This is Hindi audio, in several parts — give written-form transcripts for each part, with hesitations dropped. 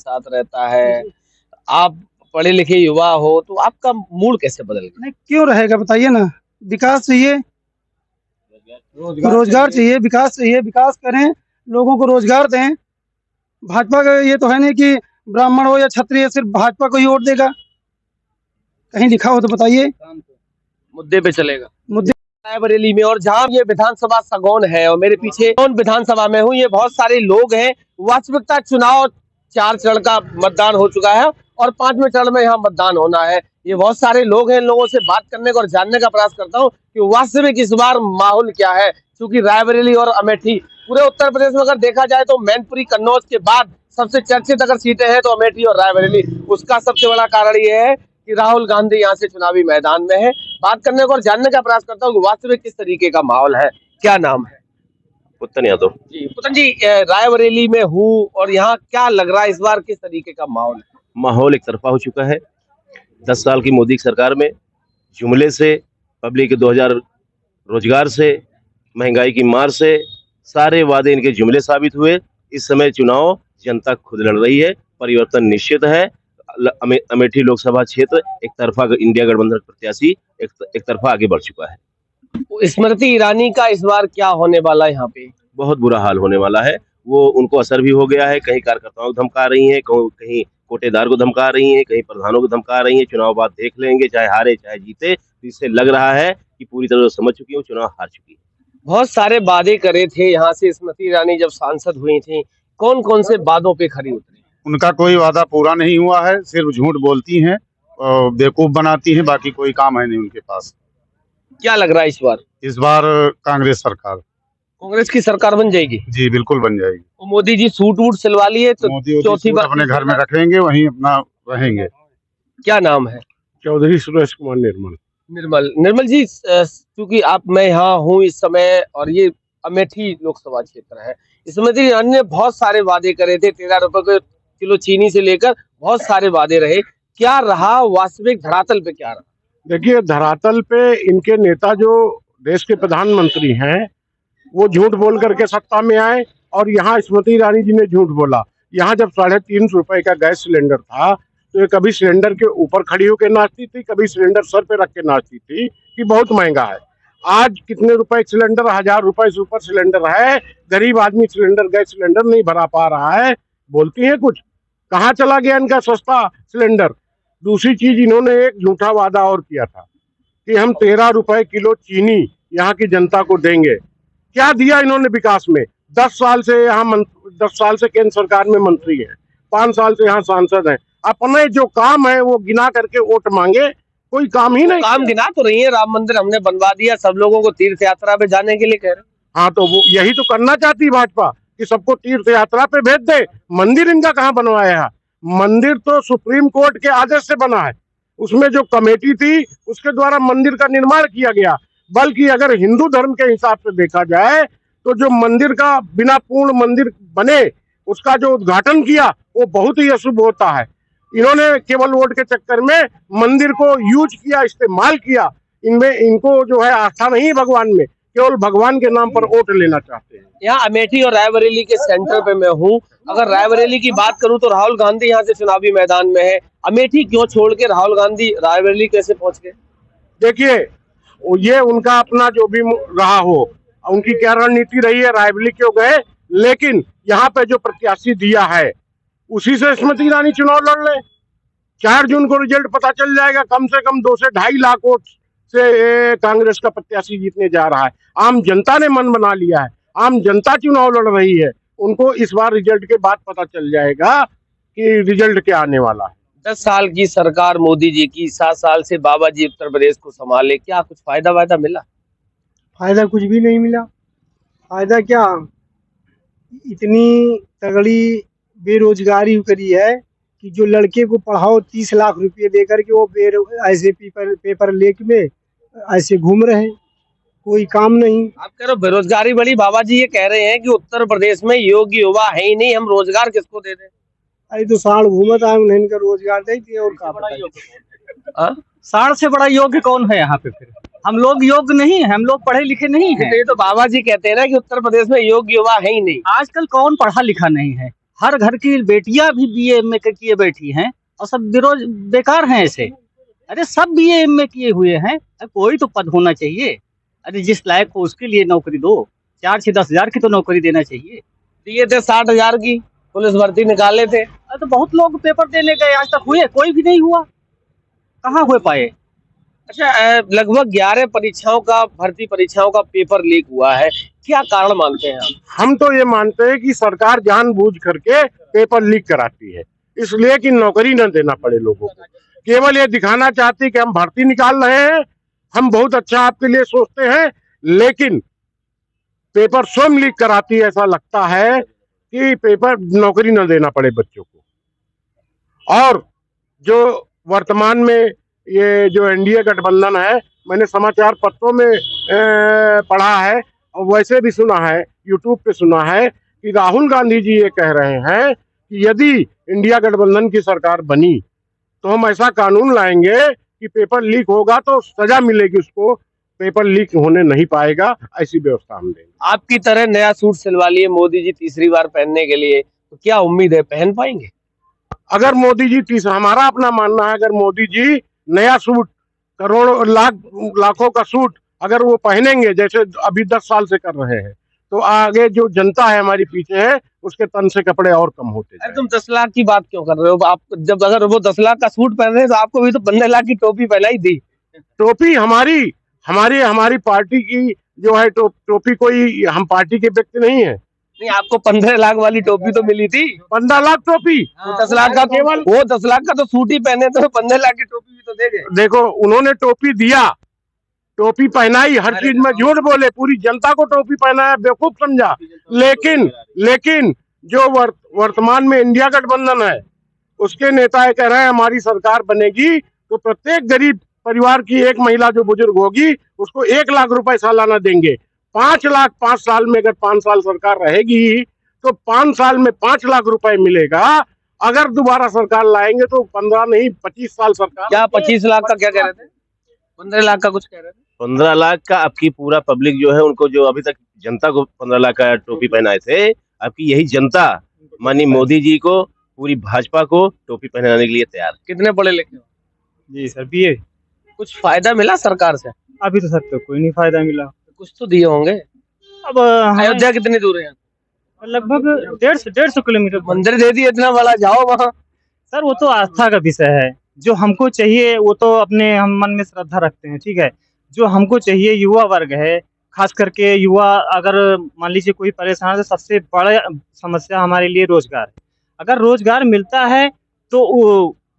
साथ रहता है। आप पढ़े लिखे युवा हो तो आपका मूड कैसे बदल गया? नहीं, क्यों रहेगा बताइए ना। विकास चाहिए, रोजगार चाहिए, विकास चाहिए, विकास करें, लोगों को रोजगार दें। भाजपा का ये तो है नहीं कि ब्राह्मण हो या क्षत्रिय सिर्फ भाजपा को ही वोट देगा। कहीं लिखा हो तो बताइए। मुद्दे पे चलेगा मुद्दे रायबरेली में। और जहाँ ये विधानसभा सगौन है और मेरे पीछे कौन विधानसभा में हूँ, ये बहुत सारे लोग हैं। वास्तविकता चुनाव 4 चरण का मतदान हो चुका है और 5वें चरण में यहाँ मतदान होना है। ये बहुत सारे लोग हैं, इन लोगों से बात करने का और जानने का प्रयास करता हूँ कि वास्तविक इस बार माहौल क्या है। क्योंकि रायबरेली और अमेठी पूरे उत्तर प्रदेश में अगर देखा जाए तो मैनपुरी कन्नौज के बाद सबसे चर्चित अगर सीटें हैं तो अमेठी और रायबरेली। उसका सबसे बड़ा कारण ये है कि राहुल गांधी यहाँ से चुनावी मैदान में है। बात करने को और जानने का प्रयास करता हूँ कि वास्तविक किस तरीके का माहौल है। क्या नाम है? पुतन यादव। जी पुतन जी, रायबरेली में हूँ और यहाँ क्या लग रहा है इस बार किस तरीके का माहौल है? माहौल एक तरफा हो चुका है। 10 साल की मोदी सरकार में जुमले से, पब्लिक के 2000 रोजगार से, महंगाई की मार से, सारे वादे इनके जुमले साबित हुए। इस समय चुनाव जनता खुद लड़ रही है, परिवर्तन निश्चित है। अमेठी लोकसभा क्षेत्र एक तरफा इंडिया गठबंधन प्रत्याशी एक तरफा आगे बढ़ चुका है। स्मृति ईरानी का इस बार क्या होने वाला है यहाँ पे? बहुत बुरा हाल होने वाला है। वो उनको असर भी हो गया है। कहीं कार्यकर्ताओं को धमका रही हैं, कहीं कोटेदार को धमका रही हैं, कहीं प्रधानों को धमका रही हैं। चुनाव बाद देख लेंगे, चाहे हारे चाहे जीते। तो इससे लग रहा है कि पूरी तरह से समझ चुकी हूँ, चुनाव हार चुकी है। बहुत सारे वादे करे थे यहाँ से स्मृति ईरानी जब सांसद हुई थी। कौन कौन से वादों पे खरी उतरी? उनका कोई वादा पूरा नहीं हुआ है, सिर्फ झूठ बोलती हैं और बेवकूफ बनाती हैं, बाकी कोई काम है नहीं उनके पास। क्या लग रहा है इस बार कांग्रेस सरकार, कांग्रेस की सरकार बन जाएगी? जी बिल्कुल बन जाएगी। तो मोदी जी सूट वूट सिलवा लिए तो मोदी चौथी बार अपने घर में रखेंगे, वहीं अपना रहेंगे। क्या नाम है? चौधरी सुरेश कुमार निर्मल। निर्मल जी, क्योंकि मैं यहाँ हूँ इस समय और ये अमेठी लोकसभा क्षेत्र है। स्मृति ईरानी ने बहुत सारे वादे करे थे, 13 रुपए किलो चीनी से लेकर बहुत सारे वादे रहे। क्या रहा वास्तविक धरातल पे? क्या रहा? देखिए, धरातल पे इनके नेता जो देश के प्रधानमंत्री हैं वो झूठ बोल करके सत्ता में आए और यहाँ स्मृति ईरानी जी ने झूठ बोला। यहाँ जब 350 रुपए का गैस सिलेंडर था तो ये कभी सिलेंडर के ऊपर खड़ी होकर नाचती थी, कभी सिलेंडर सर पे रख के नाचती थी कि बहुत महंगा है। आज कितने रुपए सिलेंडर? 1000 रुपए से ऊपर सिलेंडर है। गरीब आदमी गैस सिलेंडर नहीं भरा पा रहा है। बोलती है कुछ, कहाँ चला गया इनका सस्ता सिलेंडर? दूसरी चीज, इन्होंने एक झूठा वादा और किया था कि हम 13 रुपए किलो चीनी यहाँ की जनता को देंगे। क्या दिया इन्होंने विकास में? 10 साल से यहाँ 10 साल से केंद्र सरकार में मंत्री हैं, 5 साल से यहाँ सांसद हैं। अपने जो काम है वो गिना करके वोट मांगे, कोई काम ही नहीं। काम गिना तो रही है, राम मंदिर हमने बनवा दिया, सब लोगों को तीर्थ यात्रा पे जाने के लिए कह रहे। हाँ, तो वो यही तो करना चाहती भाजपा कि सबको तीर्थ यात्रा पे भेज दे। मंदिर इनका कहाँ बनवाया है? मंदिर तो सुप्रीम कोर्ट के आदेश से बना है। उसमें जो कमेटी थी उसके द्वारा मंदिर का निर्माण किया गया। बल्कि अगर हिंदू धर्म के हिसाब से देखा जाए तो जो मंदिर का बिना पूर्ण मंदिर बने उसका जो उद्घाटन किया वो बहुत ही अशुभ होता है। इन्होंने केवल वोट के चक्कर में मंदिर को यूज किया, इस्तेमाल किया। इनमें इनको जो है आस्था नहीं भगवान में, केवल भगवान के नाम पर वोट लेना चाहते हैं। यहाँ अमेठी और रायबरेली के सेंटर पे मैं हूँ। अगर रायबरेली की बात करूँ तो राहुल गांधी यहाँ से चुनावी मैदान में है। अमेठी क्यों छोड़ के राहुल गांधी रायबरेली कैसे पहुंच गए? देखिए, ये उनका अपना जो भी रहा हो, उनकी क्या रणनीति रही है, रायबरेली क्यों गए। लेकिन यहाँ पे जो प्रत्याशी दिया है उसी से स्मृति ईरानी चुनाव लड़ ले। 4 जून को रिजल्ट पता चल जाएगा। कम से कम 2 से 2.5 लाख वोट से कांग्रेस का प्रत्याशी जीतने जा रहा है। आम जनता ने मन बना लिया है, आम जनता चुनाव लड़ रही है। उनको इस बार रिजल्ट के बाद पता चल जाएगा कि रिजल्ट क्या आने वाला है। 10 साल की सरकार मोदी जी की, 7 साल से बाबा जी उत्तर प्रदेश को संभाले, क्या कुछ फायदा वायदा मिला? फायदा कुछ भी नहीं मिला। फायदा क्या, इतनी तगड़ी बेरोजगारी करी है कि जो लड़के को पढ़ाओ 30 लाख रुपए देकर के वो ऐसे पेपर लेके में ऐसे घूम रहे हैं, कोई काम नहीं। आप कह रहे हो बेरोजगारी बढ़ी, बाबा जी ये कह रहे हैं कि उत्तर प्रदेश में योग्य युवा है ही नहीं, हम रोजगार किसको दे दें? अरे तो साढ़ घूमता है, उन्हें इनका रोजगार दे दिए और का साढ़ से बड़ा योग्य कौन है यहाँ पे? फिर हम लोग योग्य नहीं है, हम लोग पढ़े लिखे नहीं है। ये तो बाबा जी कहते हैं ना कि उत्तर प्रदेश में योग्य युवा है ही नहीं। आजकल कौन पढ़ा लिखा नहीं है? हर घर की बेटियां भी बीए एमए किए बैठी हैं और सब बेकार हैं ऐसे। अरे सब बीए एमए किए हुए हैं, कोई तो पद होना चाहिए। अरे जिस लायक हो उसके लिए नौकरी दो, 4 से 10 हजार की तो नौकरी देना चाहिए। दिए थे 60,000 की, पुलिस भर्ती निकाले थे। अरे तो बहुत लोग पेपर देने गए, आज तक हुए कोई भी नहीं हुआ, कहाँ हो पाए। अच्छा, लगभग 11 परीक्षाओं का, भर्ती परीक्षाओं का पेपर लीक हुआ है, क्या कारण मानते हैं आप? हम तो ये मानते हैं कि सरकार जानबूझ करके पेपर लीक कराती है, इसलिए कि नौकरी न देना पड़े लोगों को। केवल ये दिखाना चाहती है कि हम भर्ती निकाल रहे हैं, हम बहुत अच्छा आपके लिए सोचते हैं, लेकिन पेपर स्वयं लीक कराती है। ऐसा लगता है कि पेपर नौकरी न देना पड़े बच्चों को। और जो वर्तमान में ये जो एनडीए गठबंधन है, मैंने समाचार पत्रों में पढ़ा है और वैसे भी सुना है, यूट्यूब पे सुना है कि राहुल गांधी जी ये कह रहे हैं कि यदि इंडिया गठबंधन की सरकार बनी तो हम ऐसा कानून लाएंगे कि पेपर लीक होगा तो सजा मिलेगी उसको, पेपर लीक होने नहीं पाएगा, ऐसी व्यवस्था हम देंगे। आपकी तरह नया सूट सिलवा लिए मोदी जी तीसरी बार पहनने के लिए, तो क्या उम्मीद है पहन पाएंगे? अगर मोदी जी हमारा अपना मानना है, अगर मोदी जी नया सूट, करोड़ों लाखों का सूट अगर वो पहनेंगे जैसे अभी 10 साल से कर रहे हैं, तो आगे जो जनता है हमारी पीछे है, उसके तन से कपड़े और कम होते अरे तुम 10 लाख की बात क्यों कर रहे हो? आप जब अगर वो 10 लाख का सूट पहन रहे हैं तो आपको भी तो 15 लाख की टोपी पहनाई थी। टोपी हमारी हमारी पार्टी की जो है टोपी, कोई हम पार्टी के व्यक्ति नहीं है। नहीं, आपको 15 लाख वाली टोपी तो मिली थी। 15 लाख टोपी, 10 लाख का केवल वो 10 लाख का तो सूट ही पहने थे, 15 लाख की टोपी भी तो दे गए। देखो उन्होंने टोपी दिया, टोपी पहनाई, हर चीज में झूठ बोले, पूरी जनता को टोपी पहनाया, बेवकूफ समझा। लेकिन जो वर्तमान में इंडिया गठबंधन है, उसके नेता ये कह रहे हैं हमारी सरकार बनेगी तो प्रत्येक गरीब परिवार की एक महिला जो बुजुर्ग होगी उसको 1 लाख रुपए सालाना देंगे। 5 लाख 5 साल में, अगर 5 साल सरकार रहेगी तो 5 साल में 5 लाख रुपए मिलेगा। अगर दोबारा सरकार लाएंगे तो 15 नहीं 25 साल सरकार। क्या 25 लाख का क्या कह रहे थे? 15 लाख का कुछ कह रहे थे। 15 लाख का आपकी पूरा पब्लिक जो है उनको, जो अभी तक जनता को 15 लाख का टोपी पहनाए थे, आपकी यही जनता माननीय मोदी जी को, पूरी भाजपा को टोपी पहनाने के लिए तैयार। कितने पढ़े लिखे हो? जी सर बीए। कुछ फायदा मिला सरकार से? अभी तो सर तो कोई नहीं फायदा मिला। कुछ तो दिए होंगे। अब अयोध्या कितनी दूर है? लगभग 150 किलोमीटर। मंदिर दे दिए इतना बड़ा, जाओ वहाँ। सर वो तो आस्था का विषय है, जो हमको चाहिए वो तो अपने हम मन में श्रद्धा रखते हैं, ठीक है। जो हमको चाहिए युवा वर्ग है, खास करके युवा, अगर मान लीजिए कोई परेशान है तो सबसे बड़ा समस्या हमारे लिए रोजगार है। अगर रोजगार मिलता है तो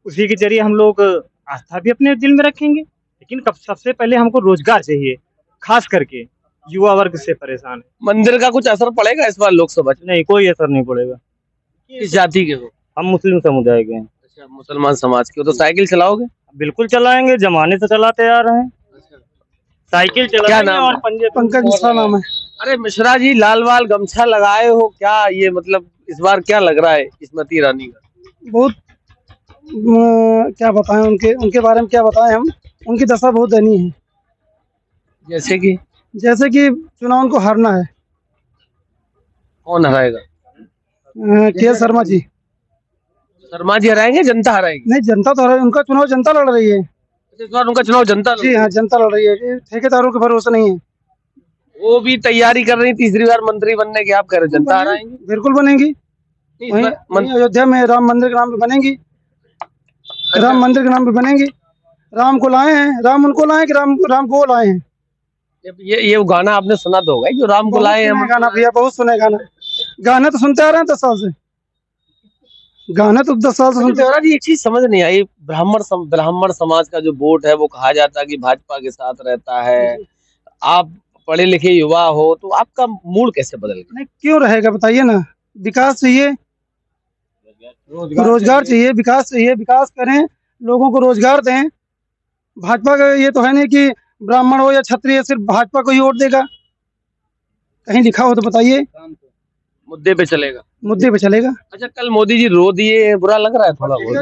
उसी के जरिए हम लोग आस्था भी अपने दिल में रखेंगे, लेकिन सबसे पहले हमको रोजगार चाहिए, खास करके युवा वर्ग से परेशान है। मंदिर का कुछ असर पड़ेगा इस बार लोकसभा चुनाव? नहीं, कोई असर नहीं पड़ेगा। किस जाति के हो? हम मुस्लिम समुदाय के हैं। अच्छा, मुसलमान समाज के हो, तो साइकिल चलाओगे? बिल्कुल चलाएंगे, जमाने से चलाते आ रहे हैं, साइकिल क्या चलाएंगे। नाम और है? पंकज मिश्रा नाम है। अरे मिश्रा जी, लाल वाल गमछा लगाए हो, क्या ये मतलब इस बार क्या लग रहा है स्मृति ईरानी का? बहुत क्या बताएं, उनके बारे में क्या बताएं हम, उनकी दशा बहुत दयनीय है। जैसे कि चुनाव उनको हारना है। कौन हराएगा? के शर्मा जी। शर्मा जी हराएंगे, जनता हराएगी? नहीं, जनता तो हरा, उनका चुनाव जनता लड़ रही है। इस बार उनका चुनाव जनता जी हाँ, जनता लड़ रही है, ठेकेदारों के भरोसे नहीं है। वो भी तैयारी कर रही तीसरी बार मंत्री बनने की, आप कह रहे हो जनता हराएंगी? बिल्कुल बनेगी। वहीं अयोध्या में राम मंदिर के नाम पे बनेगी। राम मंदिर के नाम पे बनेगी। राम को लाए हैं, राम उनको लाए कि राम को लाए हैं। ये गाना आपने सुना तो होगा, जो राम को लाए हैं। गाना भैया बहुत सुने, गाना तो सुनते आ रहे हैं 10 साल से, गाना तो 10 साल से सुनते आ रहे हैं। ये चीज समझ नहीं आई, ब्राह्मण समाज का जो वोट है वो कहा जाता है कि भाजपा के साथ रहता है। आप पढ़े लिखे युवा हो तो आपका मूड कैसे बदल गया? नहीं, क्यों रहेगा बताइए ना। विकास चाहिए, रोजगार चाहिए, विकास चाहिए, विकास करें, लोगों को रोजगार दें। भाजपा का ये तो है नहीं कि ब्राह्मण हो या क्षत्रिय सिर्फ भाजपा को ही वोट देगा, कहीं लिखा हो तो बताइए। मुद्दे पे चलेगा, मुद्दे पे चलेगा। अच्छा, कल मोदी जी रो दिए, बुरा लग रहा है थोड़ा बहुत?